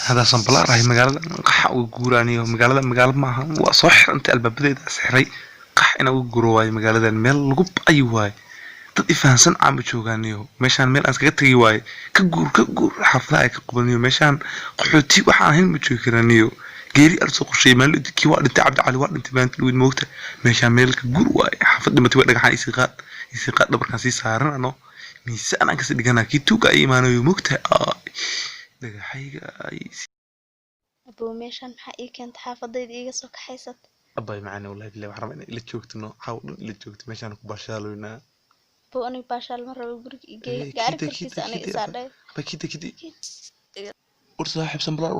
هذا صنبلا راهي مقالة قح وجوراني ومقالة معها وصح أنت الباب سحري قح أنا وجورواي مقالة الميل لقب أيواي dad ifahansan aan ma joogaaniyo meeshaan meel aan iskaga tagi waaye ka guur xaflada ay ka qabaniyo meeshaan qaxooti waxaan ahayn ma joogi karaniyo geeri arso qorshay maalidkii waa dhintay cabdi cali waa dhintay maanta weyn moogta meeshaan meel ka guur waaye xaflad dhimatay waa dhagaxaan isi qaad dhabarkan sii saaran ano miisaan aan kasi dhiganaa kii tuuga ay imaanayo moogta dhagaxayga ay abuu meeshaan maxaa ii keentay xaafadayda iiga soo kaxaysat abay macana wallahi billahi waxaan rabaa in la joogtino xawdhan ila joogto meeshaan ku baashaalooynaa buu ani baashaal mar rabo guriga igey gaari karkiisa ani isaadhay bakida صاحب سنبلار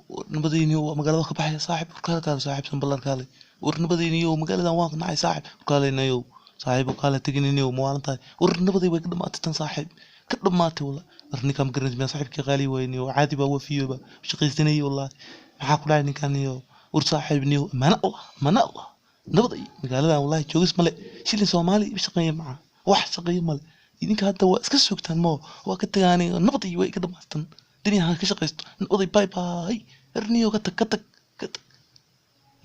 ورنبدينيو مقالة كبحية صاحب وكالة صاحب سنبلار كالي ورنبدينيو مقالة واق نعي صاحب وكالي نيو صاحب وكالة تجنينيو موالنتاي ورنبدي وقد ما تتن صاحب كل ما تولى رني كم قرنت من صاحب كغالي وينيو عادي بوفيه بشقيستني والله حاكل عيني كان نيو ورصاحب نيو من الله نبضي مقالة والله جوز ملء شيل سومالي بشقيه معه واحد شقيه ملء يديك هذا واسكسوك تان مو وقت يعني نبضي وقد ما تتن الدنيا كشقيست نبضي باي باي ارنيو كتك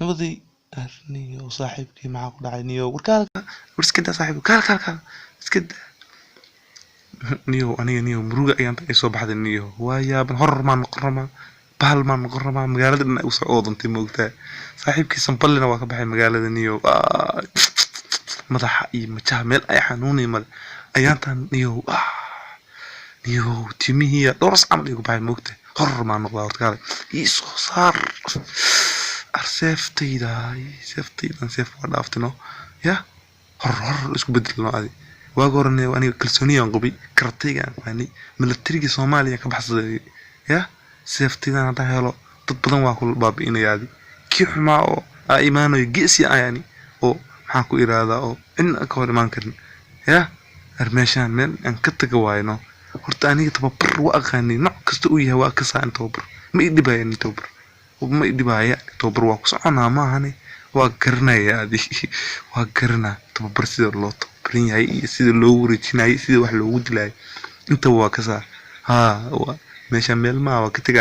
نبضي ارنيو صاحبكي معك دعينيو وركال ورسكدا صاحبي كال اسكدا نيو اني نيو مروق ايام اي سو بخد نيو وايا بن هور ما نقرما بحال ما نقرما مغالدنا او سعودنتي موغتا صاحبكي سنبلنا waa ka baxay magaalada niyo madaxa iyo majaha meel ay xanuunay mal ayaantan niyo timihiya doors amal igu baxay moogta hor ma noqdaa hortaada iso saar arseeftaydan seef waa dhaaftino ya hor isku bedelno adi waaga horane aniga kalsooniyaan qabi kartaygan fani militariga Soomaaliya ka baxsaday ya seeftaydan hada helo dad badan waa ku baabi'inayaadi kii xumaa oo iimaanoy geesi ayani oo maxaan ku iraada oo in ka hor imaan karin ya armeeshan meel aan ka taga waayno horta aniga tababar waa aqaani nooc kasta uu yahay waa ka saan tababar ma idibaayan tababar وما يدبايا توبر واقص أنا ما هني وقرنا يا دي وقرنا توبر سيد الله توبرين هاي سيد اللو ريتين هاي سيد واحد لوود لاي أنت واقصا ها هو مش عمل ما وقتك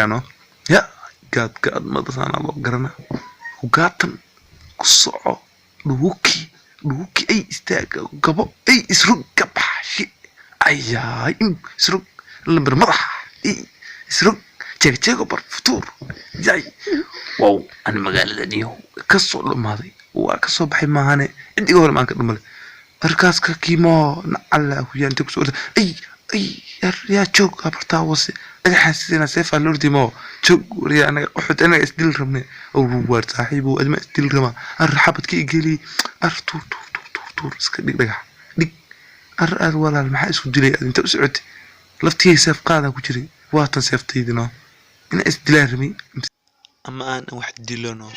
يا قاد ما تصنع الله قرنا وقاتن قصة لوكي أي استاج قبو أي إسرق قبحشي أي إسرق لمرمضح أي إسرق جاك برفطور جاي واو أنا مقالة نيو كسر الماضي وكسر بحي ما هني عندي أول ما كنت أركاز كيما نعلى ويا أنت كسر أي يا شوك أبرتاوس أنا حسينا سيف اللوردي ما شوك وريا أنا أحد أنا أستدل رمني أو روار صاحبه أدم أستدل رما الرحبت كي يجلي أرتور سكدي دق أر ولا المحاس ودلي أنت أسعد لفتي سيف قاعدة كجري واتن سيف تيدنا أنا أستدل رمي أما أنا واحد دلونه